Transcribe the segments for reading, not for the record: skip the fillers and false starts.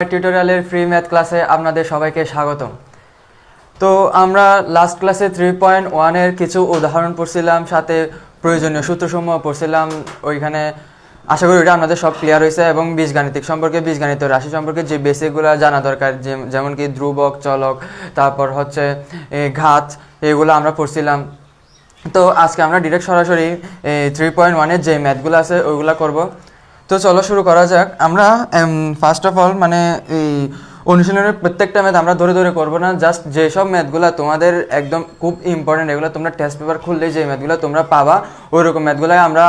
টিউটোরিয়ালের free math ক্লাসে আপনাদের সবাইকে স্বাগতম। তো আমরা লাস্ট ক্লাসে 3.1 এর কিছু উদাহরণ পড়ছিলাম, সাথে প্রয়োজনীয় সূত্রসমূহ পড়ছিলাম। ওইখানে আশা করি ওইটা আপনাদের সব ক্লিয়ার হয়েছে এবং বীজগাণিতিক সম্পর্কে, বীজগাণিত রাশি সম্পর্কে যে বেসিকগুলো জানা দরকার, যেমন কি ধ্রুবক, চলক, তারপর হচ্ছে ঘাত, এগুলো আমরা পড়ছিলাম। তো আজকে আমরা ডিরেক্ট সরাসরি 3.1 এর যে ম্যাথগুলো আছে ওইগুলো করব। তো চলো শুরু করা যাক। আমরা ফার্স্ট অফ অল এই অনুশীলনের প্রত্যেকটা ম্যাথ আমরা ধরে ধরে করবো না, জাস্ট যেসব ম্যাথগুলো তোমাদের একদম খুব ইম্পর্টেন্ট, এগুলো তোমরা টেস্ট পেপার খুললেই যে ম্যাথগুলো তোমরা পাবা ওই রকম ম্যাথগুলো আমরা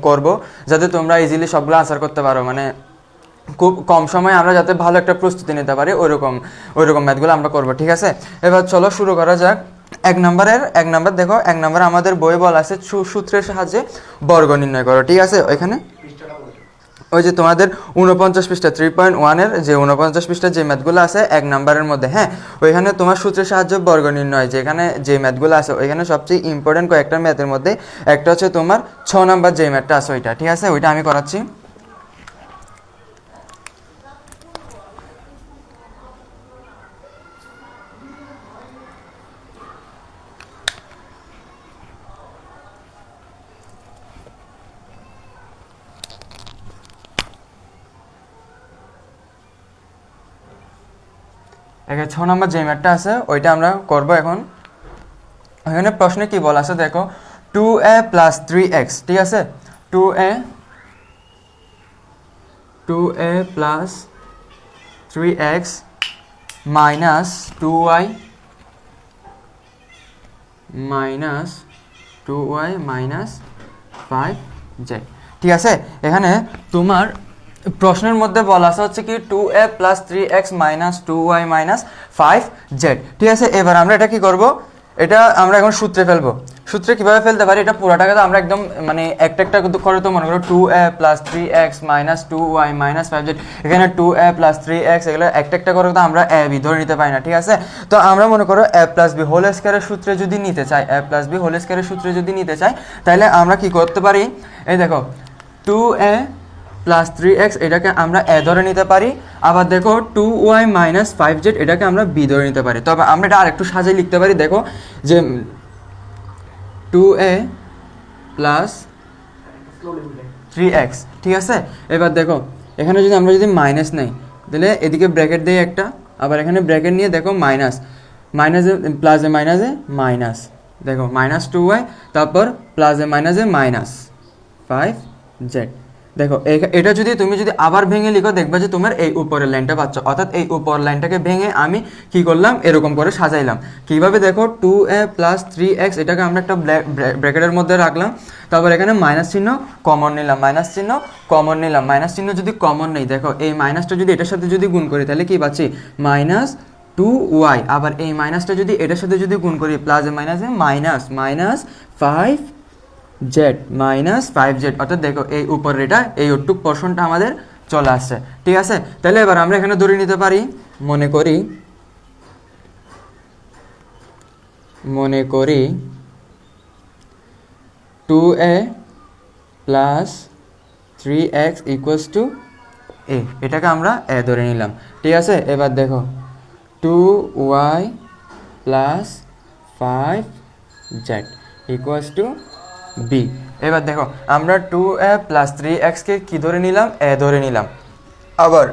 করব, যাতে তোমরা ইজিলি সবগুলো আনসার করতে পারো। খুব কম সময়ে আমরা যাতে ভালো একটা প্রস্তুতি নিতে পারি ওই রকম ম্যাথগুলো আমরা করব, ঠিক আছে? এবার চলো শুরু করা যাক। এক নাম্বার দেখো, এক নম্বরে আমাদের বই বলা আছে সূত্রের সাহায্যে বর্গ নির্ণয় করো, ঠিক আছে? ওইখানে ওই যে তোমাদের 49 পৃষ্ঠা 3.1 এর যে 49 পৃষ্ঠা যে ম্যাথগুলো আছে এক নাম্বারের মধ্যে, হ্যাঁ, ওইখানে তোমার সূত্রের সাহায্যে বর্গ নির্ণয় যেখানে যে ম্যাথগুলো আছে ওইখানে সবচেয়ে ইম্পর্টেন্ট কয়েকটা ম্যাথের মধ্যে একটা হচ্ছে তোমার 6 নাম্বার যে ম্যাথটা আছে ওইটা, ঠিক আছে? ওইটা আমি করাচ্ছি। এখানে 6 নম্বর যে ম্যাথটা আছে ওইটা আমরা করব এখন। এখানে প্রশ্নে কি বলা আছে দেখো, 2a + 3x, ঠিক আছে? 2a + 3x - 2y - 5z, ঠিক আছে? এখানে তোমার প্রশ্নের মধ্যে বলা আছে হচ্ছে কি 2a + 3x - 2y - 5z, ঠিক আছে? এবার আমরা এটা কি করব, এটা আমরা এখন সূত্রে ফেলবো। সূত্রে কিভাবে ফেলতে পারি এটা পুরোটাকে তো আমরা একদম একটা একটা করে, তো মনে করো 2a + 3x - 2y - 5z, এখানে 2a + 3x এগুলো একটা একটা করে তো আমরা a b ধরে নিতে পারি না, ঠিক আছে? তো আমরা মনে করো a + b হোল স্কয়ারের সূত্রে যদি নিতে চাই, a + b হোল স্কয়ারের সূত্রে যদি নিতে চাই, তাহলে আমরা কি করতে পারি, এই দেখো 2a + 3x এটাকে আমরা a ধরে নিতে পারি, আবার দেখো 2y - 5z এটাকে আমরা b ধরে নিতে পারি। তবে আমরা এটা আরেকটু সাজিয়ে লিখতে পারি, দেখো যে 2a + 3x, ঠিক আছে? এবার দেখো এখানে যদি আমরা মাইনাস নেই, তাহলে এদিকে ব্র্যাকেট দেই একটা, আবার এখানে ব্র্যাকেট নিয়ে দেখো মাইনাসে প্লাসে মাইনাসে মাইনাস, দেখো -2y, তারপর প্লাসে মাইনাসে -5z। দেখো এটা তুমি যদি আবার ভেঙে লিখো দেখবা যে তোমার এই উপরের লাইনটা পাচ্ছ, অর্থাৎ এই উপরের লাইনটাকে ভেঙে আমি কি করলাম, এরকম করে সাজাইলাম। কিভাবে দেখো 2a + 3x এটাকে আমরা একটা ব্র্যাকেটের মধ্যে রাখলাম, তারপর এখানে মাইনাস চিহ্ন কমন নিলাম, মাইনাস চিহ্ন যদি কমন নেই, দেখো এই মাইনাসটা যদি এটার সাথে যদি গুণ করি তাহলে কি পাচ্ছি, -2y, আবার এই মাইনাসটা যদি এটার সাথে যদি গুণ করি প্লাসে মাইনাসে -5z, অর্থাৎ দেখো এই উপরের এটা এই ওটুক পোরশনটা আমাদের চলে আসছে, ঠিক আছে? তাহলে এবার আমরা এখানে ধরে নিতে পারি, মনে করি 2a + 3x = a, এটাকে আমরা a ধরে নিলাম, ঠিক আছে? এবার দেখো 2y + 5z = b। এবার দেখো আমরা 2a + 3x কে কি ধরে নিলাম, a ধরে নিলাম, আবার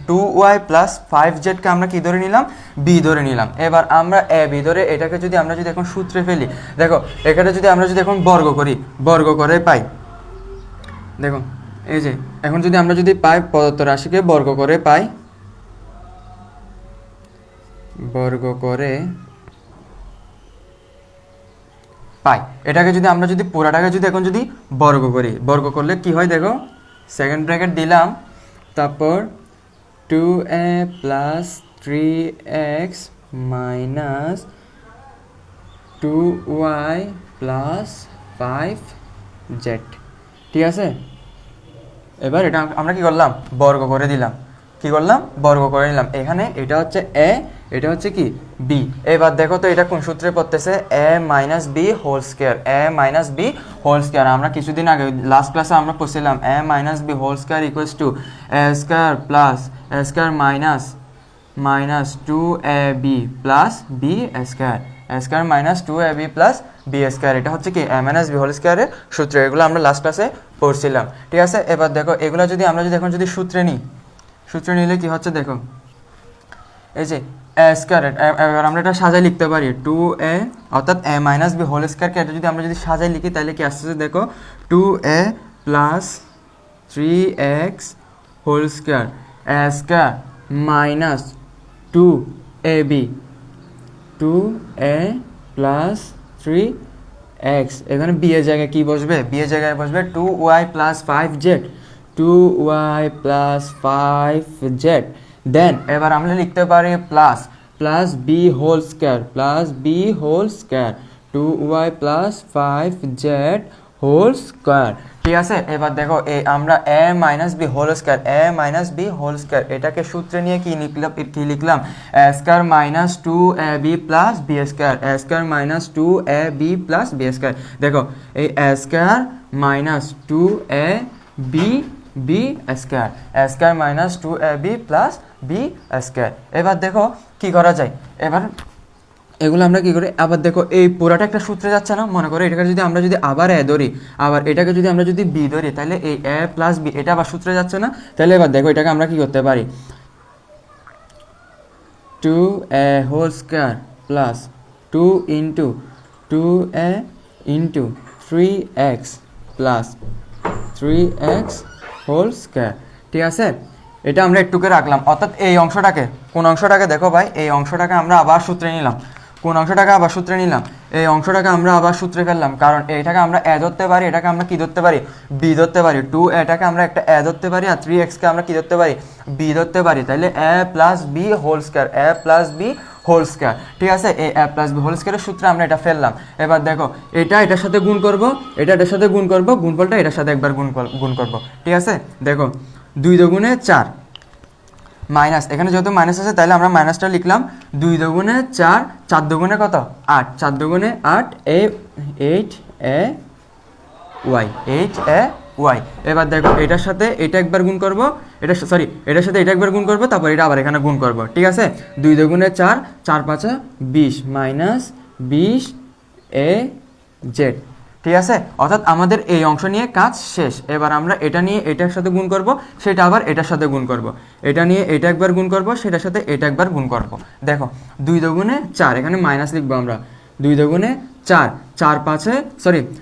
2y + 5z কে আমরা কি ধরে নিলাম, b ধরে নিলাম। এবার আমরা a b ধরে এটাকে যদি আমরা এখন সূত্রে ফেলি, দেখো এখানে যদি আমরা এখন বর্গ করে পাই, দেখো এই যে এখন যদি আমরা পাই প্রদত্ত রাশিকে বর্গ করে পাই, এটাকে যদি আমরা পুরাটাকে এখন বর্গ করলে কি হয়, দেখো সেকেন্ড ব্র্যাকেট দিলাম, তারপর 2a + 3x - 2y + 5z, ঠিক আছে? এবার এটা আমরা কি করলাম, বর্গ করে নিলাম। এখানে এটা হচ্ছে a, এটা হচ্ছে কি b। এবার দেখো তো এটা কোন সূত্রে পড়তেছে, a - b হোল স্কয়ার। আমরা কিছুদিন আগে লাস্ট ক্লাসে আমরা পড়ছিলাম a - b whole square = a² + square minus 2ab plus b square square minus 2ab plus b square. এটা হচ্ছে কি a মাইনাস বি হোল স্কোয়ারের সূত্র। এগুলো আমরা লাস্ট ক্লাসে পড়ছিলাম, ঠিক আছে। এবার দেখো এগুলো যদি আমরা যদি এখন যদি সূত্রে নিলে কি হচ্ছে দেখো, এই যে এ স্কোয়ার, এবার আমরা এটা সাজায় লিখতে পারি 2a অর্থাৎ a মাইনাস বি হোল স্কোয়ারকে এটা যদি আমরা যদি সাজায় লিখি তাহলে কি আসতেছে দেখো 2a plus 3x whole square a square minus 2ab 2a plus 3x। এখানে বি এর জায়গায় কি বসবে? বি এর জায়গায় বসবে 2y plus 5z 2y plus 5z। দেন এবার আমরা লিখতে পারি plus b whole square 2y plus 5z whole square, ঠিক আছে। এবার দেখো আমরা a minus b whole square এটাকে সূত্রে নিয়ে কি লিখলাম a square minus 2ab plus b square দেখো এই a square minus 2ab b square minus 2ab plus b square. এবার দেখো কি করা যায়, এবার এগুলো আমরা কি করি, আবার দেখো এই পুরাটা একটা সূত্রে যাচ্ছে না। মনে করো এটাকে যদি আমরা যদি আবার এ ধরি, আবার এটাকে যদি আমরা যদি বি ধরি, তাহলে এই এ প্লাস বি এটা আবার সূত্রে যাচ্ছে না। তাহলে এবার দেখো এটাকে আমরা কি করতে পারি 2a whole square plus 2 into 2a into 3x plus 3x whole square, ঠিক আছে। এটা আমরা একটুকে রাখলাম, অর্থাৎ এই অংশটাকে, কোন অংশটাকে দেখো ভাই, এই অংশটাকে আমরা আবার সূত্রে নিলাম। এই অংশটাকে আমরা আবার সূত্রে ফেললাম, কারণ এইটাকে আমরা এ ধরতে পারি, এটাকে আমরা কি ধরতে পারি, বি ধরতে পারি। 2 এটাকে আমরা একটা এ ধরতে পারি, আর 3xকে আমরা কি ধরতে পারি, বি ধরতে পারি। তাহলে a plus b whole square, ঠিক আছে। এই a প্লাস বি হোল স্কোয়ারের সূত্রে আমরা এটা ফেললাম। এবার দেখো এটার সাথে গুণ করব, এটার সাথে গুণ করব, গুণফলটা এটার সাথে একবার গুণ করব, ঠিক আছে। দেখো 2 দুগুণে 4 মাইনাস, এখানে যেহেতু মাইনাস আছে তাহলে আমরা মাইনাসটা লিখলাম। 2 দুগুণে 4, 4 দুগুণে কত 8, 4 দুগুণে 8 8a y। এবার দেখো এটার সাথে এটা একবার গুণ করব, এটার সাথে এটা একবার গুণ করব, তারপর এটা আবার এখানে গুণ করব, ঠিক আছে। 2 দুগুণে 4, 4 5 20 মাইনাস 20az, ঠিক আছে। অর্থাৎ আমাদের এই অংশ নিয়ে কাজ শেষ। এবার আমরা এটা নিয়ে এটার সাথে গুণ করব, সেটা আবার এটার সাথে গুণ করব, এটা নিয়ে এটা একবার গুণ করব, সেটার সাথে এটা একবার গুণ করব। দেখো 2 দুগুণে 4, এখানে মাইনাস লিখবো আমরা, 2 দুগুণে 4, 4 5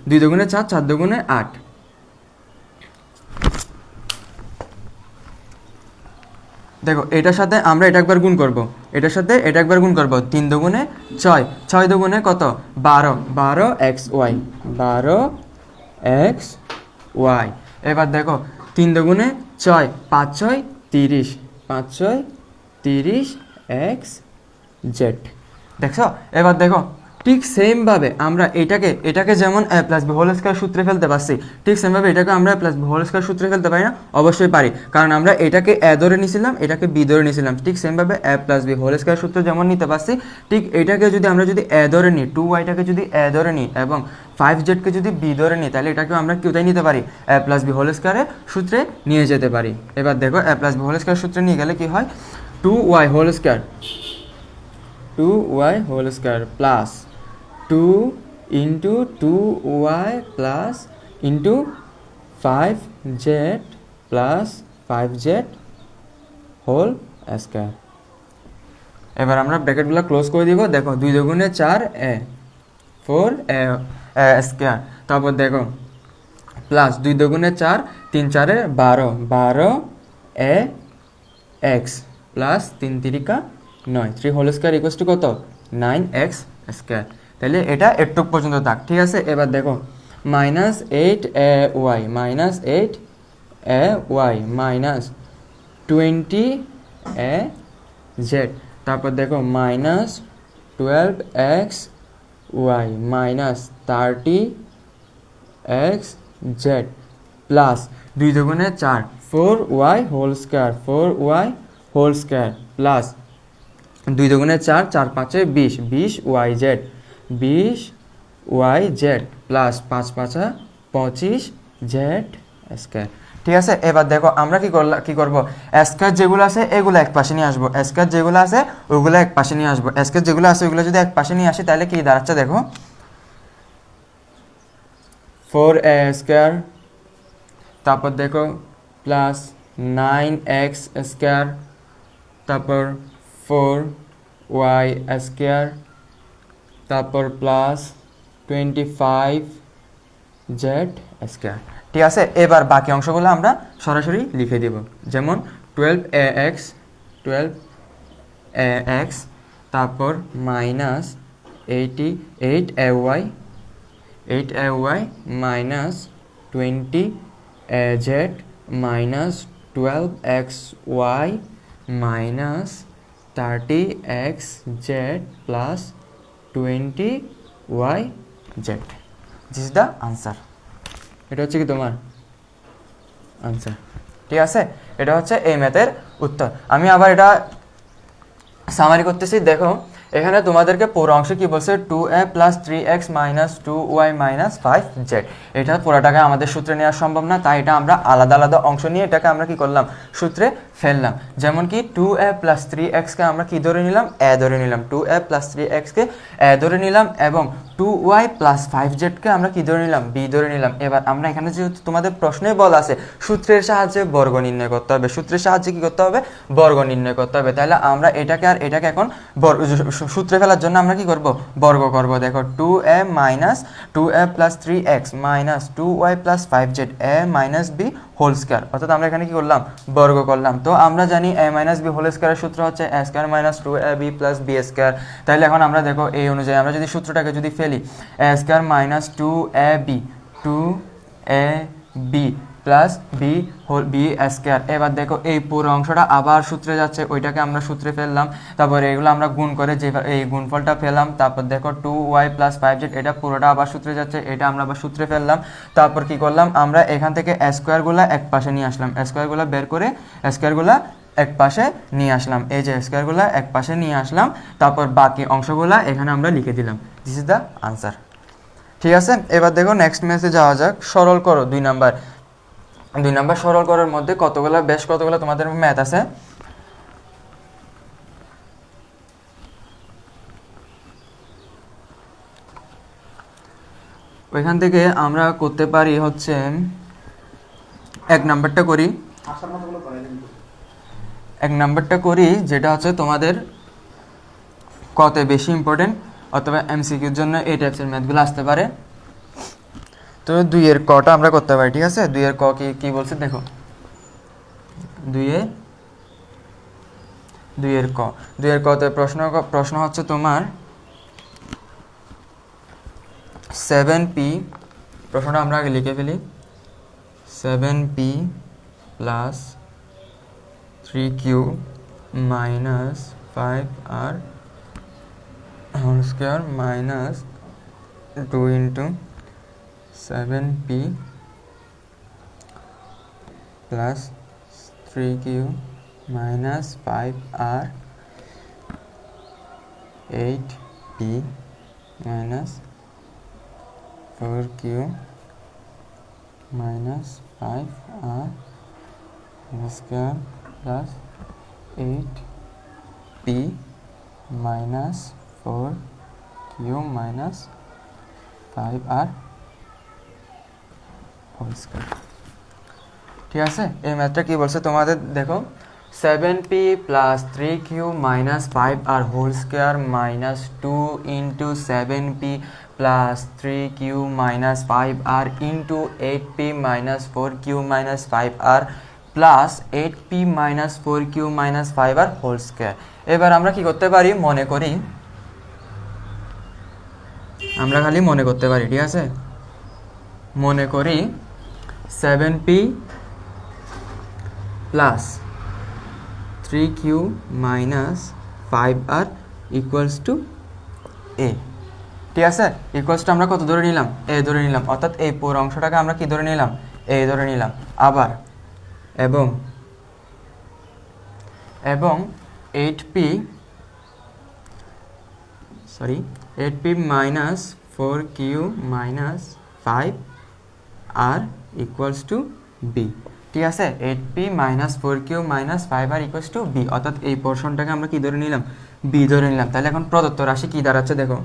2 দুগুণে 4, 4 দুগুণে 8। দেখো এটার সাথে আমরা এটা একবার গুণ করব, এটার সাথে এটা একবার গুণ করব। 3 দুগুণে 6, 6 দুগুণে কত 12, 12xy। এবার দেখো 3 দুগুণে 6, 5 6 30, 5 6 30xz, দেখছো। এবার দেখো ঠিক সেমভাবে আমরা এটাকে যেমন a plus b whole square সূত্রে ফেলতে পারছি, ঠিক সেমভাবে এটাকে আমরা a plus b whole square সূত্রে ফেলতে পারি না? অবশ্যই পারি, কারণ আমরা এটাকে a ধরে নিয়েছিলাম, এটাকে b ধরে নিয়েছিলাম। ঠিক সেমভাবে a plus b whole square সূত্র যেমন নিতে পারছি, ঠিক এটাকে যদি আমরা যদি a ধরে নিই, 2yটাকে যদি a ধরে নিই এবং 5zকে যদি b ধরে নিই, তাহলে এটাকে আমরা কোথায় নিতে পারি, a প্লাস বি হোল স্কোয়ারের সূত্রে নিয়ে যেতে পারি। এবার দেখো a plus b whole square সূত্রে নিয়ে গেলে কি হয়, 2y whole square plus 2 into 2y plus into 5z plus 5z whole square. এবার আমরা ব্র্যাকেটগুলো ক্লোজ করে দিব। দেখো 2 দুগুণে 4a 4a স্কোয়ার, তারপর দেখো প্লাস 2 দুগুণে 4, 3 4 12, 12a x plus 3 3 9, 3 whole square equals to কত 9x স্কোয়ার। তাহলে এটা এটুক পর্যন্ত থাক, ঠিক আছে। এবার দেখো minus 8ay minus 8ay minus 20az, তারপর দেখো minus 12xy minus 30xz plus 2 দুগুণে 4, 4y হোল স্কোয়ার প্লাস 2 দুগুণে 4, 4 5 20, 20yz প্লাস 5 5 25z স্কোয়ার, ঠিক আছে, এবার দেখো আমরা কি করব, স্কয়ার যেগুলো আছে এগুলো এক পাশে নিয়ে আসবো, স্কয়ার যেগুলো আছে ওগুলো এক পাশে নিয়ে আসবো, স্কয়ার যেগুলো আছে ওগুলো যদি এক পাশে নিয়ে আসি তাহলে কি দাঁড়াচ্ছে দেখো 4a স্কয়ার, তারপর দেখো প্লাস 9x স্কয়ার, তারপর 4y স্কয়ার, তারপর প্লাস 25z স্কয়ার। ঠিক আছে, এবার বাকি অংশগুলো আমরা সরাসরি লিখে দেব, যেমন 12ax, তারপর minus 8ay minus 20z minus 12xy minus 30xz plus 20yz। This is the answer. এটা হচ্ছে কি তোমার আনসার। ঠিক আছে, এটা হচ্ছে এই ম্যাথের উত্তর। আমি আবার এটা সামারি করতেছি। দেখো এখানে তোমাদেরকে পুরো অংশ কি বলছে, 2a plus 3x minus 2y minus 5z। এটা পুরোটাকে আমাদের সূত্রে নেওয়া সম্ভব না, তাই এটা আমরা আলাদা আলাদা অংশ নিয়ে এটাকে আমরা কি করলাম, সূত্রে ফেললাম। যেমন কি 2a প্লাস 3xকে আমরা কি ধরে নিলাম, a ধরে নিলাম, 2a প্লাস 3xকে a ধরে নিলাম, এবং 2y প্লাস 5zকে আমরা কি ধরে নিলাম, b ধরে নিলাম। এবার আমরা এখানে যেহেতু তোমাদের প্রশ্নে বলা আছে সূত্রের সাহায্যে বর্গ নির্ণয় করতে হবে, সূত্রের সাহায্যে কি করতে হবে, বর্গ নির্ণয় করতে হবে। তাহলে আমরা এটাকে আর এটাকে এখন সূত্রে ফেলার জন্য আমরা কি করব, বর্গ করব। দেখো 2a minus 2a plus 3x minus 2y plus 5z a minus b whole square, অর্থাৎ আমরা এখানে কি করলাম, বর্গ করলাম। তো আমরা জানি a মাইনাস b হোল স্কয়ারের সূত্র হচ্ছে a square minus 2ab plus b square. তাহলে এখন আমরা দেখো এই অনুযায়ী আমরা যদি সূত্রটাকে যদি ফেলি, a square minus 2ab plus b square. এবার দেখো এই পুরো অংশটা আবার সূত্রে যাচ্ছে, ওইটাকে আমরা সূত্রে ফেললাম, তারপর এগুলো আমরা গুণ করে যে এই গুণফলটা ফেললাম। তারপর দেখো 2y প্লাস 5z, এটা পুরোটা আবার সূত্রে যাচ্ছে, এটা আমরা আবার সূত্রে ফেললাম। তারপর কি করলাম, আমরা এখান থেকে স্কয়ারগুলো এক পাশে নিয়ে আসলাম, স্কয়ারগুলো বের করে স্কয়ারগুলো এক পাশে নিয়ে আসলাম, এই যে স্কয়ারগুলো এক পাশে নিয়ে আসলাম। তারপর বাকি অংশগুলো এখানে আমরা লিখে দিলাম। This is the answer. ঠিক আছে, এবার দেখো নেক্সট ম্যাথে যাওয়া যাক। সরল করো 2 নাম্বার সরল করার মধ্যে বেশ কতগুলো তোমাদের ম্যাথ আছে। ওইখান থেকে আমরা করতে পারি হচ্ছে 1 নাম্বারটা করি, 1 নাম্বারটা করি, যেটা হচ্ছে তোমাদের কত বেশি ইম্পর্টেন্ট অথবা এমসিকিউর জন্য এই টাইপসের ম্যাথগুলো আসতে পারে। তো 2 এর কটা আমরা করতে পারি। ঠিক আছে, 2 এর ক কি বলছে দেখো, 2 এর কতে প্রশ্ন হচ্ছে তোমার 7p, প্রশ্নটা আমরা আগে লিখে ফেলি, 7p plus 3q minus 5r whole square minus 2 into 7p plus 3q minus 5r 8p minus 4q minus 5r square plus 8p minus 4q minus 5r whole square. ঠিক আছে, এই ম্যাথটা কি বলছে তোমাদের দেখো, 7p plus 3q minus 5r whole square minus 2 into 7p plus 3q minus 5r into 8p minus 4q minus 5r plus 8p minus 4q minus 5r whole square. এবার আমরা কি করতে পারি, আমরা খালি মনে করতে পারি। ঠিক আছে, মনে করি 7p plus 3q minus 5r equals to a। ঠিক আছে, ইকুয়ালস টু আমরা কত ধরে নিলাম, a ধরে নিলাম, অর্থাৎ এই পুরো অংশটাকে আমরা কি ধরে নিলাম, a ধরে নিলাম। আবার এবং 8p minus 4q minus 5r equals to b। ঠিক আছে, 8p minus 4q minus 5r equals to b, অর্থাৎ এই পোর্শনটাকে আমরা কি ধরে নিলাম, b ধরে নিলাম। তাহলে এখন প্রদত্ত রাশি কি দাঁড়াচ্ছে দেখো,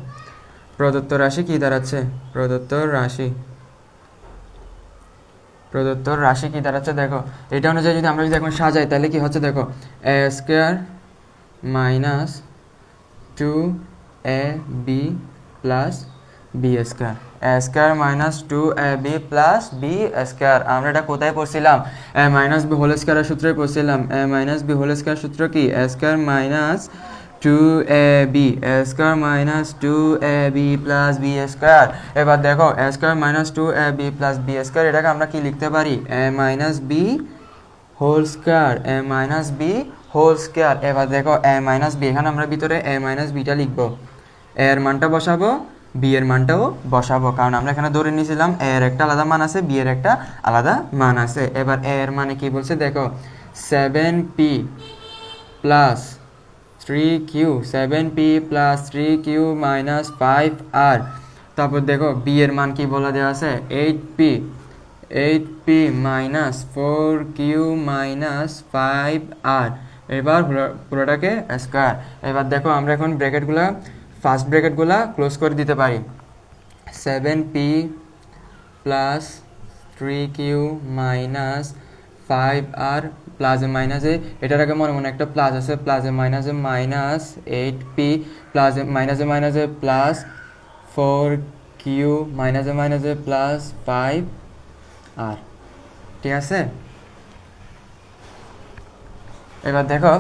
প্রদত্ত রাশি কি দাঁড়াচ্ছে, প্রদত্ত রাশি কি দাঁড়াচ্ছে দেখো, এটা অনুযায়ী যদি আমরা যদি এখন সাজাই তাহলে কি হচ্ছে দেখো, a square minus 2ab plus b square, a square minus 2ab plus b square. আমরা এটা কোথায় পড়ছিলাম, এ মাইনাস বি হোল স্কোয়ারের সূত্রে পড়ছিলাম। A minus b whole square সূত্র কি, a square minus 2ab, a square minus 2ab plus b square. এবার দেখো a square minus 2ab plus b square, এটাকে আমরা কি লিখতে পারি, a minus b whole square, a minus b whole square. এবার দেখো এ মাইনাস বি, এখানে আমরা ভিতরে এ মাইনাস বিটা লিখবো, এর মানটা বসাবো, বি এর মানটাও বসাবো, কারণ আমরা এখানে ধরে নিয়েছিলাম এর একটা আলাদা মান আছে, বি এর একটা আলাদা মান আছে। এবার এর মানে কি বলছে দেখো, 7p plus 3q, 7p plus 3q minus 5r। তারপর দেখো বি এর মান কি বলা দেওয়া আছে, 8p minus 4q minus 5r। এবার পুরোটাকে স্কোয়ার। এবার দেখো আমরা এখন ব্র্যাকেটগুলো, ফার্স্ট ব্র্যাকেটগুলো ক্লোজ করে দিতে পারি, 7p plus 3q minus 5r প্লাসে মাইনাসে, এটার আগে মনে মনে একটা প্লাস আছে, প্লাসে মাইনাসে মাইনাস 8p প্লাসে মাইনাসে প্লাস 4q মাইনাসে প্লাস 5r। ঠিক আছে, এবার দেখো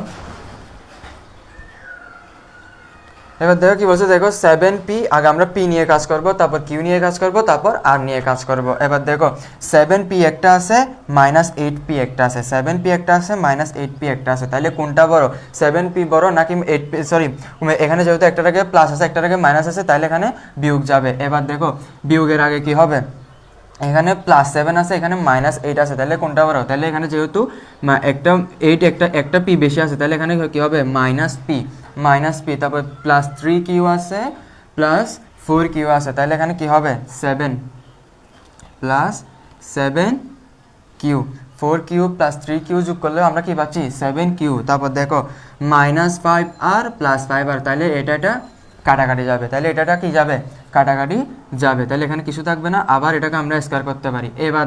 কি বলছে দেখো, 7p, আগে আমরা p নিয়ে কাজ করব, তারপর q নিয়ে কাজ করব, তারপর r নিয়ে কাজ করব। এবার দেখো 7p একটা আছে, মাইনাস 8p একটা আছে, 7p একটা আছে, মাইনাস 8p একটা আছে, তাহলে কোনটা বড়, 7p বড় নাকি 8p, সরি এখানে যেহেতু একটার আগে প্লাস আছে একটার আগে মাইনাস আছে, তাহলে এখানে বিয়োগ যাবে। এবার দেখো বিয়োগের আগে কি হবে, এখানে প্লাস 7 আছে, এখানে মাইনাস 8 আছে, তাহলে কোনটা বড়, তাহলে এখানে যেহেতু একটা 8 একটা p বেশি আছে, তাহলে এখানে কি হবে, মাইনাস p, তারপর প্লাস 3q আছে প্লাস 4q আছে, তাহলে এখানে কি হবে 7 plus 7q, 4q plus 3q যোগ করলে আমরা কি পাচ্ছি 7q। তারপর দেখো মাইনাস 5r প্লাস 5r, তাহলে এটা কাটাকাটি যাবে, তাহলে এটা কি যাবে, কাটাকাটি যাবে, তাহলে এখানে কিছু থাকবে না। আবার এটাকে আমরা স্কয়ার করতে পারি। এবার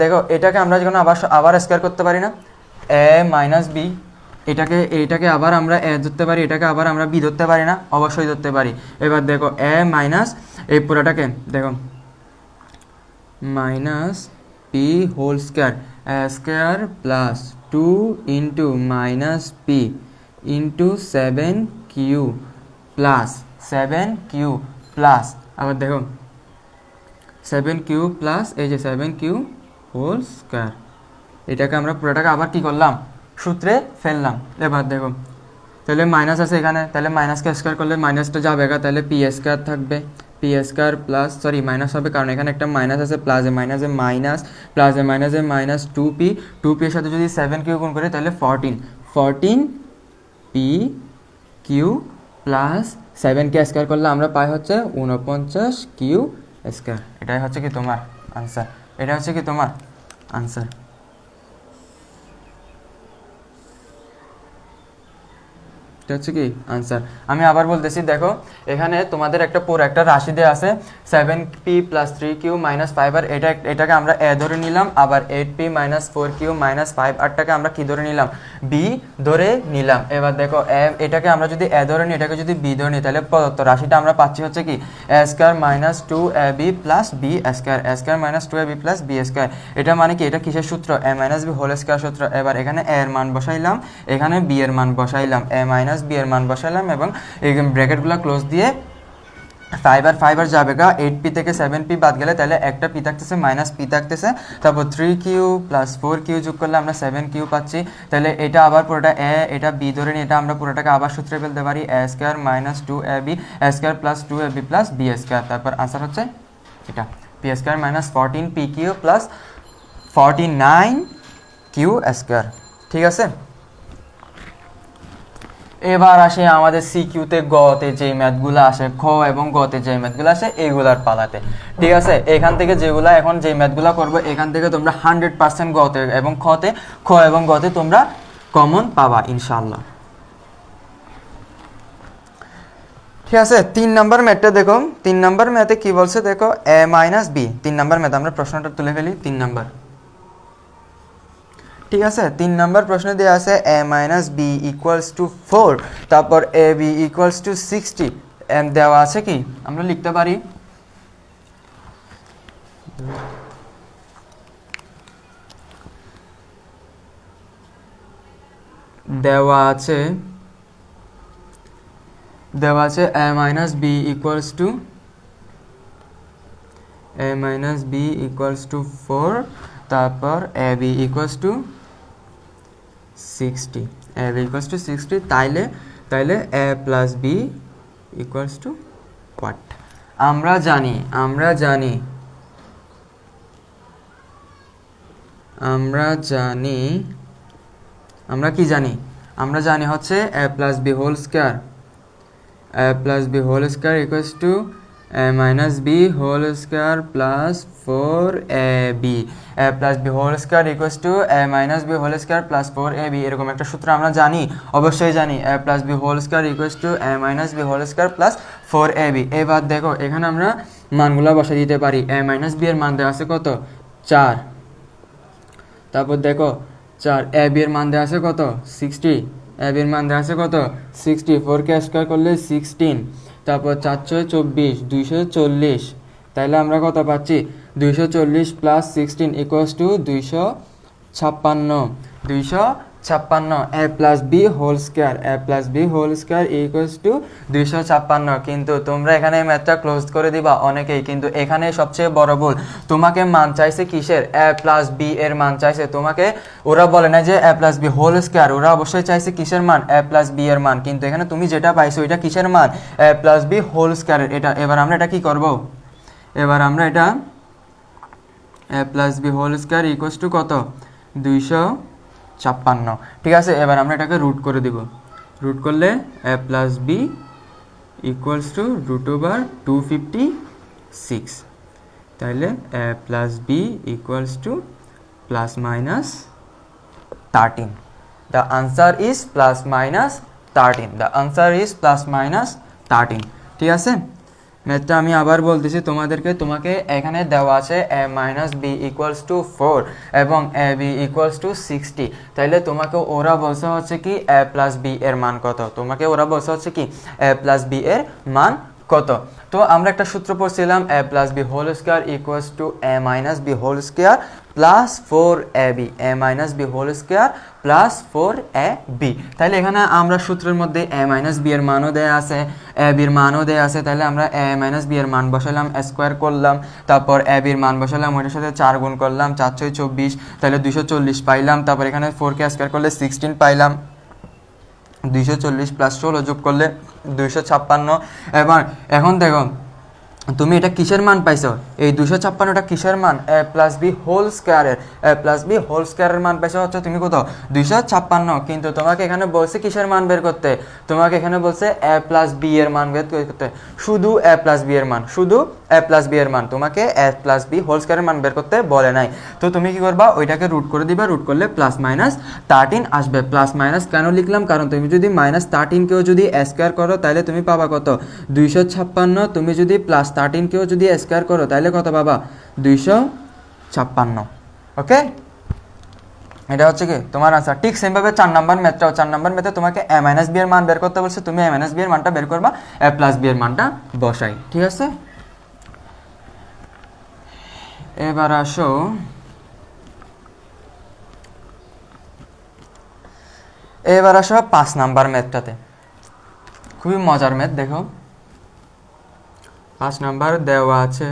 দেখো এটাকে আমরা যখন আবার স্কয়ার করতে পারি না, a মাইনাস বি, এটাকে আবার আমরা এ ধরতে পারি, এটাকে আবার আমরা বি ধরতে পারি না, অবশ্যই ধরতে পারি। এবার দেখো এ মাইনাস এই পুরোটাকে দেখো minus p whole square, square plus 2 into minus p into 7q plus 7q plus, আবার দেখো 7q প্লাস এই যে 7q হোল স্কোয়ার, এটাকে আমরা পুরোটাকে আবার কি করলাম, সূত্রে ফেললাম। এবার দেখো তাহলে মাইনাস আছে এখানে, তাহলে মাইনাসকে স্কোয়ার করলে মাইনাসটা যাবে গা, তাহলে পি স্কোয়ার থাকবে, P square plus sorry minus হবে, কারণ এখানে একটা মাইনাস আছে, প্লাসে মাইনাসে মাইনাস 2p এর সাথে যদি 7q গুণ করে তাহলে 14p কিউ প্লাস 7কে স্কোয়ার করলে আমরা পাই হচ্ছে 49q স্কোয়ার। এটাই হচ্ছে কি তোমার আনসার, এটা হচ্ছে কি তোমার আনসার। হচ্ছে কি আনসার। আমি আবার বলতেছি, দেখো এখানে তোমাদের পুরো একটা রাশি দেওয়া আছে 7p plus 3q minus 5r, এটাকে আমরা a ধরে নিলাম, আবার 8p মাইনাস 4q মাইনাস 5rটাকে আমরা কি ধরে নিলাম, b ধরে নিলাম। এবার দেখো এটাকে আমরা যদি a ধরে নিই, এটাকে যদি b ধরে নিই, তাহলে প্রদত্ত রাশিটা আমরা পাচ্ছি হচ্ছে কি a square minus 2ab plus b square, a square minus 2ab plus b square. এটা মানে কি, এটা কিসের সূত্র, a minus b whole square সূত্র। এবার এখানে a এর মান বসাইলাম, এখানে b এর মান বসাইলাম, a মাইনাস b এর মান বসাইলাম, এবং এই ব্র্যাকেটগুলো ক্লোজ দিয়ে 5r যাবে গা, 8p থেকে 7p বাদ গেলে তাহলে একটা p থাকতেছে, মাইনাস p থাকতেছে, তারপর 3q প্লাস 4q যোগ করলে আমরা 7q পাচ্ছি। তাহলে এটা আবার পুরোটা a, এটা b ধরে নিই, এটা আমরা পুরোটাকে আবার সূত্রে ফেলতে পারি, a square minus 2ab square plus 2ab plus b square. তারপর আনসার হচ্ছে এটা p square minus 14pq plus 49q square. ঠিক আছে, এবার আসে আমাদের সিকিউতে গতে যে ম্যাথগুলো আসে, খ এবং গতে যে ম্যাথগুলো আসে এইগুলার পালাতে। ঠিক আছে, এখান থেকে যেগুলা এখন যে ম্যাথগুলো করবো এখান থেকে তোমরা 100% গতে এবং খতে, খ এবং গতে তোমরা কমন পাবা ইনশাল্লাহ। ঠিক আছে, 3 নাম্বার ম্যাথটা দেখো। 3 নাম্বার ম্যাথে কি বলছে দেখো, a minus b. 3 number math আমরা প্রশ্নটা তুলে ফেলি। 3 নাম্বার, ঠিক আছে, 3 নাম্বার প্রশ্ন দেওয়া আছে a minus b equals to 4, তারপর এ বি ইকুয়ালস টু 60 দেওয়া আছে। কি আমরা লিখতে পারি, দেওয়া আছে a minus b equals to four, তারপর এ বি ইকুয়ালস টু 60, তাইলে a plus b equals to what? আমরা জানি হচ্ছে a plus b whole square, equals to a minus b whole square plus 4ab। a plus b whole square equals to a minus b whole square plus 4ab, এরকম একটা সূত্র আমরা জানি, অবশ্যই জানি। a plus b whole square equals to a minus b whole square plus 4ab। এবার দেখো এখানে আমরা মানগুলো বসে দিতে পারি। a মাইনাস বি এর মান দেওয়া আছে কত, 4। তারপর দেখো 4, এ বি এর মান দেওয়া আছে কত, 60। এ বি এর মান দেওয়া আছে কত, 60। 4 কে স্কয়ার করলে 16, তারপর 4 6 24, 240। তাইলে আমরা কত পাচ্ছি, 240 plus 16 equals to 256। A plus b whole square, equals to 256। কিন্তু তোমরা এখানে ম্যাথটা ক্লোজ করে দিবা অনেকেই, কিন্তু এখানে সবচেয়ে বড় ভুল, তোমাকে মান চাইছে কিসের, এ প্লাস বি এর মান চাইছে তোমাকে। ওরা বলে না যে এ প্লাস বি হোল স্কয়ার, ওরা অবশ্যই চাইছে কিসের মান, এ প্লাস বি এর মান। কিন্তু এখানে তুমি যেটা পাইছো এটা কিসের মান, এ প্লাস বি হোল স্কয়ারের। এটা এবার আমরা এটা কি করব, a plus b whole square equals to কত, 256। ঠিক আছে, এবার আমরা এটাকে রুট করে দিব। রুট করলে a plus b equals to root over 256। তাহলে a plus b equals to plus minus 13। The answer is plus minus 13। ঠিক আছে, ম্যাথটা আমি আবার বলতেছি তোমাকে এখানে দেওয়া আছে a minus b equals to 4 এবং এ বি ইকুয়ালস টু 60। তাইলে তোমাকে ওরা বলছে হচ্ছে কি a প্লাস বি এর মান কত, এর মান কত। তো আমরা একটা সূত্র পড়ছিলাম, a plus b whole square equals to a minus b whole square plus 4ab, তাহলে এখানে আমরা সূত্রের মধ্যে a মাইনাস বি এর মানও দেয়া আছে, a b এর মানও দেয়া আছে। তাহলে আমরা a মাইনাস বি এর মান বসালাম, স্কয়ার করলাম, তারপর a b এর মান বসালাম, ওইটার সাথে 4 গুণ করলাম, 4 6 24, তাহলে 240 পাইলাম। তারপর এখানে 4 কে স্কয়ার করলে 16 পাইলাম, 240 প্লাস 16 যোগ করলে 256। এখন দেখো তুমি এটা কিসের মান পাইছো, এই 256টা কিসের মান, a প্লাস বি হোল স্কয়ারের মান পাইছো হচ্ছে তুমি কত, 256। কিন্তু তোমাকে এখানে বলছে কিসের মান বের করতে, তোমাকে এখানে বলছে a প্লাস বি এর মান বের করতে, শুধু a প্লাস বি এর মান, তোমাকে a প্লাস বি হোল স্কয়ারের মান বের করতে বলে নাই। তো তুমি কি করবা, ওইটাকে রুট করে দিবা, রুট করলে প্লাস মাইনাস 13 আসবে। প্লাস মাইনাস কেন লিখলাম, কারণ তুমি যদি মাইনাস 13 কেও যদি স্কয়ার করো তাহলে তুমি পাবা কত, 256। তুমি যদি প্লাস 13 কেও যদি স্কয়ার করো তাহলে কত পাবা, 256। ওকে, এটা হচ্ছে কি তোমার আনসার। ঠিক সেম ভাবে 4 নাম্বার ম্যাথে তোমাকে a মাইনাস বি এর মান বের করতে বলছে, তুমি a মাইনাস বি এর মানটা বের করবা, a প্লাস বি এর মানটা বসাই। ঠিক আছে, এবার আসো এবার আসো 5 নাম্বার ম্যাথটাতে। খুবই মজার ম্যাথ। দেখো 5 নাম্বার দেওয়া আছে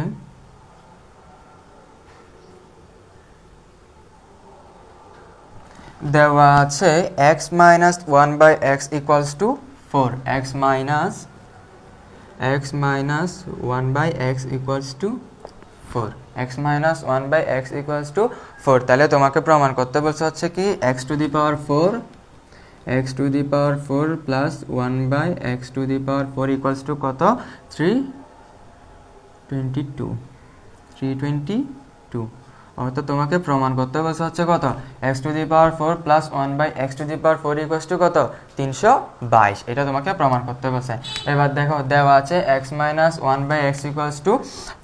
x minus 1/x equals to 4, x minus 1/x equals to 4, তাহলে তোমাকে প্রমাণ করতে বলছে হচ্ছে কি x two the power 4 x to the power 4 plus 1/x⁴ equals to কত? 322 অর্থাৎ তোমাকে প্রমাণ করতে বলছে হচ্ছে কত? x⁴ plus 1/x⁴ equals to কত? 322। এটা তোমাকে প্রমাণ করতে বলছে। এবার দেখো দেওয়া আছে x minus 1/x equals to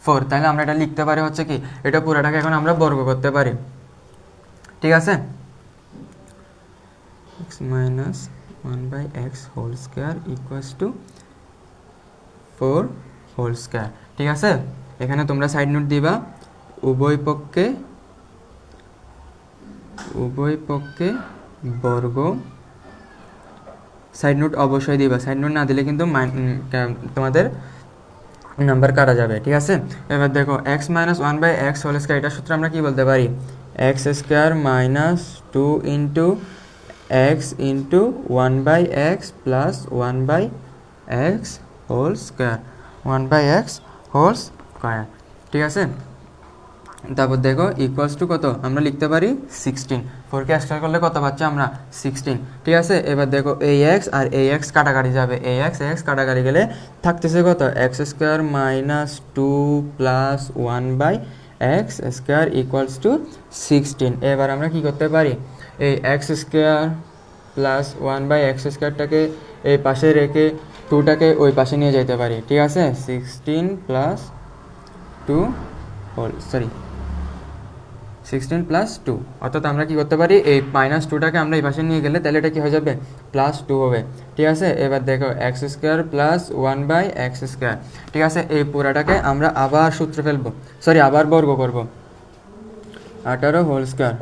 4, তাহলে আমরা এটা লিখতে পারি হচ্ছে কি, এটা পুরোটাকে এখন আমরা বর্গ করতে পারি, ঠিক আছে? x minus 1/x whole square equals to 4 whole square, ঠিক আছে? এখানে তোমরা সাইড নোট দিবা, উভয় পক্ষে বর্গ, সাইড নোট অবশ্যই দিবা, সাইড নোট না দিলে কিন্তু তোমাদের নাম্বার কাটা যাবে, ঠিক আছে? এবার দেখো x minus 1/x whole square, এটার সূত্র আমরা কি বলতে পারি? x square minus 2 into x into 1/x plus 1/x whole square, 1/x whole square, ঠিক আছে? তারপর দেখো ইকুয়ালস টু কত? আমরা লিখতে পারি 16, 4কে স্কয়ার করলে কত পাচ্ছি আমরা? 16, ঠিক আছে? এবার দেখো ax আর ax কাটাকাটি যাবে, ax কাটাকাটি গেলে থাকতেছে কত? x square minus 2 plus 1/x square equals to 16। এবার আমরা কি করতে পারি? এই x স্কয়ার প্লাস 1/x স্কয়ারটাকে এই পাশে রেখে 2টাকে ওই পাশে নিয়ে যেতে পারি, ঠিক আছে? 16 প্লাস 2 16 প্লাস 2, অর্থাৎ আমরা কি করতে পারি? এই মাইনাস 2টাকে আমরা এই পাশে নিয়ে গেলে তাহলে এটা কি হয়ে যাবে? প্লাস 2 হবে, ঠিক আছে? এবার দেখো x square plus 1/x square, ঠিক আছে? এই পুরাটাকে আমরা আবার সূত্র ফেলবো, আবার বর্গ করব, 18 হোল স্কয়ার,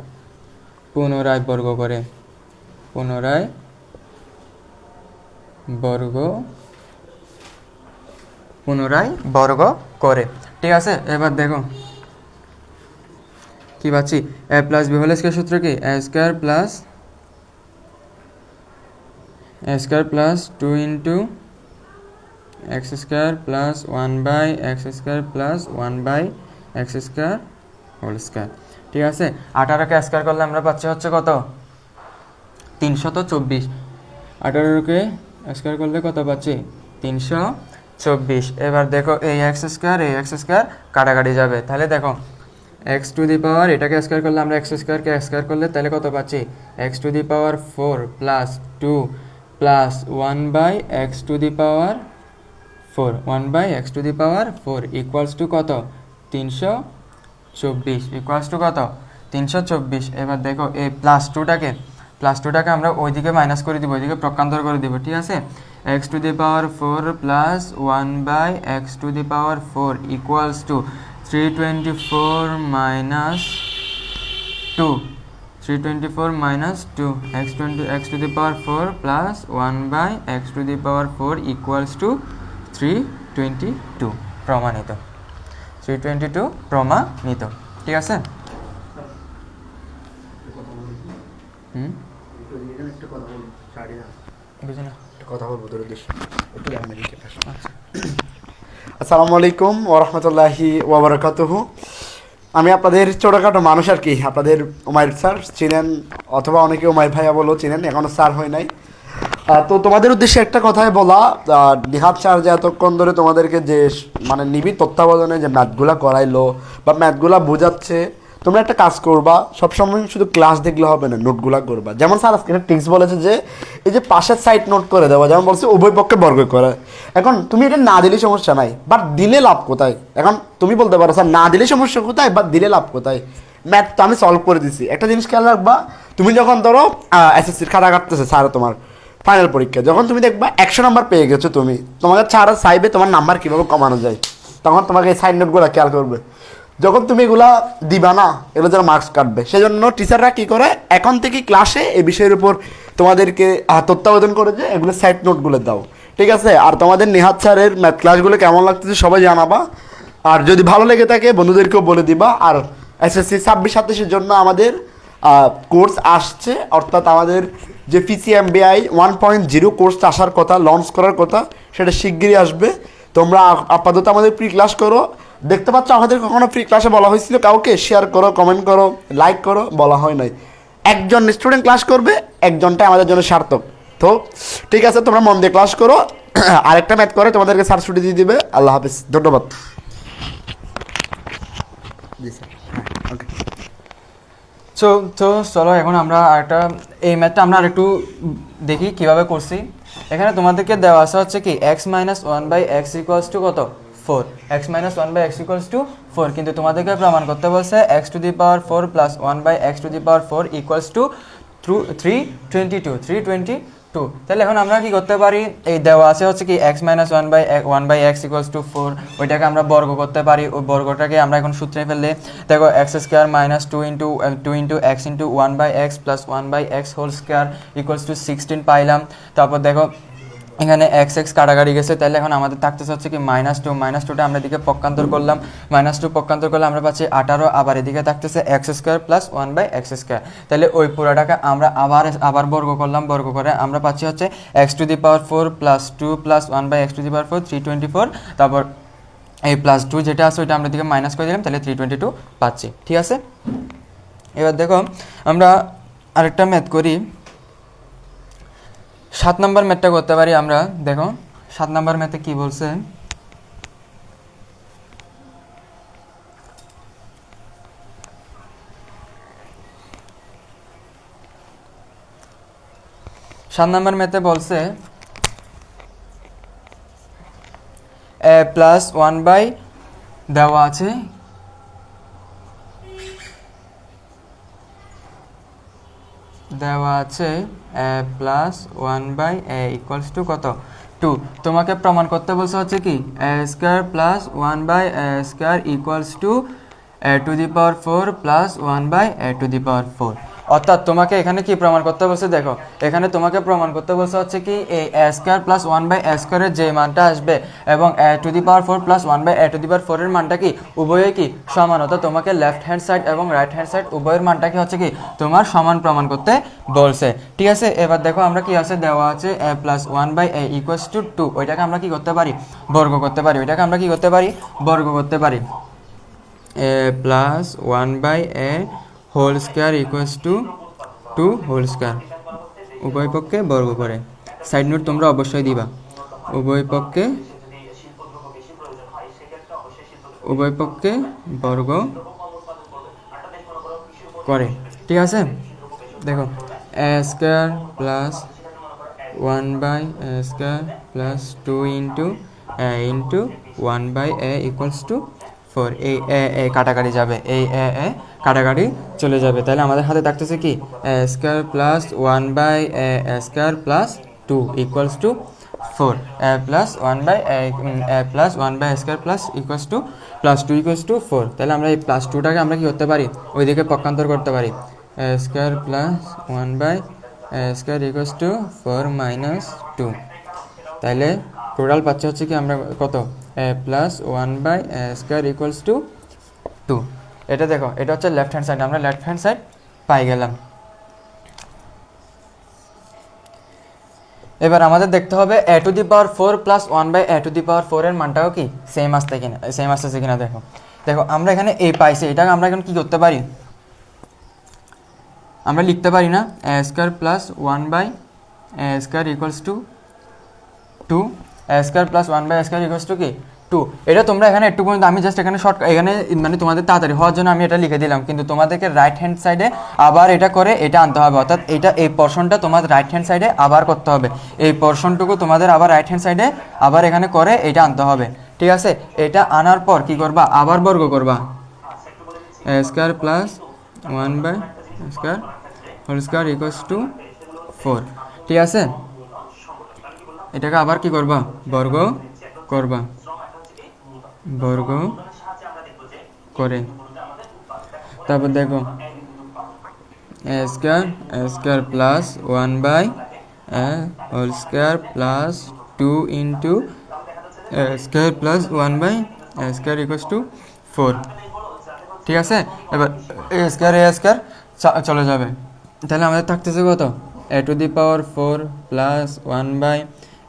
পুনরায় বর্গ করে, ঠিক আছে? এবার দেখো কি পাচ্ছি? a plus b whole square সূত্র কি? a square plus 2 into x square plus 1/x square plus 1/x square whole square, ঠিক আছে? 18কে স্কয়ার করলে আমরা পাচ্ছি হচ্ছে কত? 324। 18কে স্কয়ার করলে কত পাচ্ছি? 324। এবার দেখো এই x স্কয়ার কাটাকাটি যাবে, তাহলে দেখো x টু দি পাওয়ার, এটাকে স্কয়ার করলে আমরা x স্কয়ারকে স্কয়ার করলে তাহলে কত পাচ্ছি? x two the power 4 plus 2 plus 1/x two the power 4, 1/x two the power 4 equals to কত? 324, ইকুয়ালস টু কত? 324। এবার দেখো এই প্লাস টুটাকে আমরা ওইদিকে মাইনাস করে দিব, ওইদিকে প্রকান্তর করে দিব, ঠিক আছে? x two the power 4 plus 1/x two the power 4 equals two 324 minus 2, 324 minus 2, x two the power 4 plus 1/x two the power 4 equals to 322, প্রমাণিত, 322 প্রমাণিত, ঠিক আছে? আসসালামু আলাইকুম ওয়া রাহমাতুল্লাহি ওয়া বারাকাতুহু। আমি আপনাদের ছোটোখাটো মানুষ আর কি, আপনাদের উমাইর স্যার চিনেন অথবা অনেকে উমাইর ভাইয়া বলেও চিনেন, এখনও স্যার হয় নাই। তো তোমাদের উদ্দেশ্যে একটা কথাই বলা, নিহাত স্যার যে এতক্ষণ ধরে তোমাদেরকে যে মানে নিবিড় তত্ত্বাবধানে যে ম্যাথগুলা করাইলো বা ম্যাথগুলা বোঝাচ্ছে, তোমরা একটা কাজ করবা, সবসময় শুধু ক্লাস দেখলে হবে না, নোটগুলা করবা। যেমন স্যার আজকে একটা টিক্স বলেছে যে এই যে পাশের সাইড নোট করে দেওয়া, যেমন বলছে উভয় পক্ষে বর্গ করা। এখন তুমি এটা না দিলে সমস্যা নাই, বাট দিলে লাভ কোথায়? এখন তুমি বলতে পারো স্যার না দিলে সমস্যা কোথায়, বাট দিলে লাভ কোথায়? ম্যাথ তো আমি সলভ করে দিছি। একটা জিনিস খেয়াল রাখবা, তুমি যখন ধরো এসএসসির খাতা কাটতেছে স্যার তোমার ফাইনাল পরীক্ষা, যখন তুমি দেখবা 100 নাম্বার পেয়ে গেছো, তুমি তোমাকে ছাড়া চাইবে তোমার নাম্বার কীভাবে কমানো যায়, তখন তোমাকে এই সাইড নোটগুলো খেয়াল করবে। যখন তুমি এগুলা দিবা না, এগুলো যারা মার্কস কাটবে, সেজন্য টিচাররা কী করে এখন থেকে ক্লাসে এই বিষয়ের উপর তোমাদেরকে তত্ত্বাবধান করে যে এগুলো সাইড নোটগুলো দাও, ঠিক আছে? আর তোমাদের নিহাত স্যারের ম্যাথ ক্লাসগুলো কেমন লাগতেছে সবাই জানাবা, আর যদি ভালো লেগে থাকে বন্ধুদেরকেও বলে দিবা। আর এসএসসি 26-27 জন্য আমাদের কোর্স আসছে, অর্থাৎ আমাদের যে PCMBI 1.0 কোর্সটা আসার কথা, লঞ্চ করার কথা, সেটা শিগগিরই আসবে। তোমরা আপাতত আমাদের প্রি ক্লাস করো, দেখতে পাচ্ছ আমাদের কখনো ফ্রি ক্লাসে বলা হয়েছিল কাউকে শেয়ার করো, কমেন্ট করো, লাইক করো? বলা হয় নাই। একজন স্টুডেন্ট ক্লাস করবে, একজনটাই আমাদের জন্য সার্থক। তো ঠিক আছে, তোমরা মন দিয়ে ক্লাস করো। আরেকটা ম্যাথ করে তোমাদেরকে স্যার ছুটি দিয়ে দিবে। আল্লাহ হাফিজ, ধন্যবাদ। জি স্যার, হ্যাঁ, ওকে। তো চলো এখন আমরা আরেকটা এই ম্যাথটা আমরা আরেকটু দেখি কিভাবে করছি। এখানে তোমাদেরকে দেওয়া আছে হচ্ছে কি x minus one by x equals to কত 4, x minus one by x equals to 4, কিন্তু তোমাদেরকে প্রমাণ করতে বলছে x to the power 4 plus one by x to the power 4 equals to 322। তাহলে এখন আমরা কি করতে পারি, এই দেওয়া আছে হচ্ছে কি x minus one by x equals to 4, ওইটাকে আমরা বর্গ করতে পারি। ওই বর্গটাকে আমরা এখন সূত্রে ফেললে দেখো x square minus two into x into one by x plus one by x whole square equals to 16 পাইলাম। তারপর দেখো এখানে এক্স এক্স কাটাকাটি গেছে, তাহলে এখন আমাদের থাকতেছে হচ্ছে কি -2টা আমরা এদিকে পক্ষান্তর করলাম, -2 পক্ষান্তর করলে আমরা পাচ্ছি 18, আবার এদিকে থাকতেছে x square plus one by x square. তাহলে ওই পুরোটাকে আমরা আবার বর্গ করলাম, বর্গ করে আমরা পাচ্ছি হচ্ছে x to the power 4 plus 2 plus one by x to the power 4 324। তারপর এই প্লাস 2 যেটা আছে ওইটা আমরা এদিকে মাইনাস করে দিলাম, তাহলে 322 পাচ্ছি। ঠিক আছে, এবার দেখো আমরা আরেকটা ম্যাথ করি। 7 নম্বর ম্যাথটা করতে পারি আমরা। দেখো 7 নম্বর ম্যাথে কি বলছে, বলছে এ প্লাস ওয়ান বাই দেওয়া আছে a plus one by a equals to কত 2। তোমাকে প্রমাণ করতে বলছে হচ্ছে কি a square plus one by a square equals to a to the power 4 plus one by a to the power 4। অর্থাৎ তোমাকে এখানে কি প্রমাণ করতে বলছে, দেখো এখানে তোমাকে প্রমাণ করতে বলছে হচ্ছে কি এই a square plus one by a স্কোয়ারের যে মানটা আসবে এবং a to the power 4 plus one by a to the power 4 এর মানটা কি উভয়ে কি সমান। অর্থাৎ তোমাকে লেফট হ্যান্ড সাইড এবং রাইট হ্যান্ড সাইড উভয়ের মানটা কি হচ্ছে কি তোমার সমান প্রমাণ করতে বলছে। ঠিক আছে, এবার দেখো আমরা কি আছে দেওয়া আছে a plus one by a equals to 2, ওইটাকে আমরা কি করতে পারি বর্গ করতে পারি, বর্গ করতে পারি। A plus one by a whole square equals to 2 whole square, উভয় পক্ষে বর্গ করে। সাইড নোট তোমরা অবশ্যই দিবা, উভয় পক্ষে বর্গ করে। ঠিক আছে, দেখো a square plus one by a square plus 2 into one by a equals to 4। এই এ কাটাকাটি যাবে, এই এ কাটাকাটি চলে যাবে, তাহলে আমাদের হাতে থাকতেছে কি a square plus one by a square plus 2 equals to 4। A plus one by a square plus equals to plus 2 equals to 4। তাহলে আমরা এই প্লাস 2টাকে আমরা কি করতে পারি ওইদিকে পক্ষান্তর করতে পারি, a square plus one by a square equals to 4 minus 2। তাহলে টোটাল পাচ্ছে হচ্ছে কি আমরা কত a plus one by a square equals to 2। এটা দেখো এটা হচ্ছে লেফট হ্যান্ড সাইড, আমরা লেফট হ্যান্ড সাইড পাই গেলাম। এবার আমাদের দেখতে হবে a to the power 4 plus one by a to the power 4 এর মানটাও কি সেম আসতেছে কিনা। দেখো আমরা এখানে এই পাইছি, এটাকে আমরা এখন কি করতে পারি, আমরা লিখতে পারি না a square plus one by a square equals to 2, a square plus one by a square equals to কি 2। এটা তোমরা এখানে একটু পর্যন্ত আমি জাস্ট এখানে এখানে মানে তোমাদের তাড়াতাড়ি হওয়ার জন্য আমি এটা লিখে দিলাম, কিন্তু তোমাদেরকে রাইট হ্যান্ড সাইডে আবার এটা করে এটা আনতে হবে। অর্থাৎ এই পোর্শনটা তোমাদের রাইট হ্যান্ড সাইডে আবার করতে হবে, এই পোর্শনটুকু তোমাদের আবার রাইট হ্যান্ড সাইডে আবার এখানে করে এটা আনতে হবে। ঠিক আছে, এটা আনার পর কি করবা, আবার বর্গ করবা a square plus one by square whole square equals to 4। ঠিক আছে, এটাকে আবার কি করবা বর্গ করবা, বর্গ করে। তারপর দেখো a square plus one by a whole square plus 2 into a square plus one by a square equals to 4। ঠিক আছে, এবার এ স্কোয়ার চলে যাবে, তাহলে আমাদের থাকতেছে কত a to the power 4 plus one by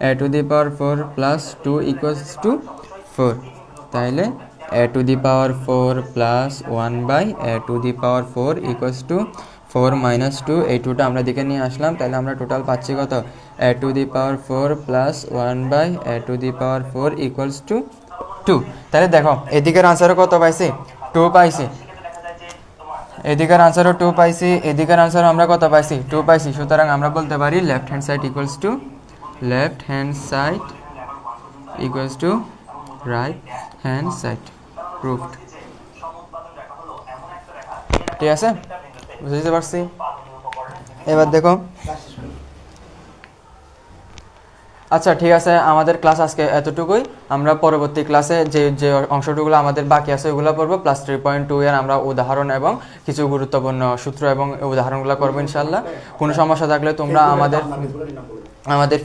a to the power 4 plus 2 equals to 4। তাহলে a to the power 4 plus one by a to the power 4 equals to 4 minus 2, এই 2টা আমরা দিকে নিয়ে আসলাম, তাহলে আমরা টোটাল পাচ্ছি কত, a to the power 4 plus 1 by a to the power 4 equals to 2। তাহলে দেখো এদিকের আনসারও কত পাইছি, 2 পাইছি, এদিকের আনসারও 2 পাইছি, এদিকের আনসারও আমরা কত পাইছি, 2 পাইছি। সুতরাং আমরা বলতে পারি left hand side equals to right hand side, proofed. ঠিক আছে, বুঝতে পারছি। এবার দেখো, আচ্ছা ঠিক আছে, আমাদের ক্লাস আজকে এতটুকুই। আমরা পরবর্তী ক্লাসে যে যে অংশটুকুলো আমাদের বাকি আছে ওগুলো পড়বো, প্লাস 3.2 এর আমরা উদাহরণ এবং কিছু গুরুত্বপূর্ণ সূত্র এবং উদাহরণগুলো করবো ইনশাল্লাহ। কোনো সমস্যা থাকলে তোমরা আমাদের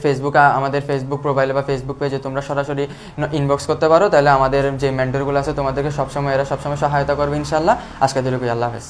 ফেসবুক প্রোফাইলে বা ফেসবুক পেজে তোমরা সরাসরি ইনবক্স করতে পারো, তাহলে আমাদের যে মেন্টরগুলো আছে তোমাদেরকে এরা সবসময় সহায়তা করবে ইনশাল্লাহ। আজকে দিলুকুই, আল্লাহ হাফেজ।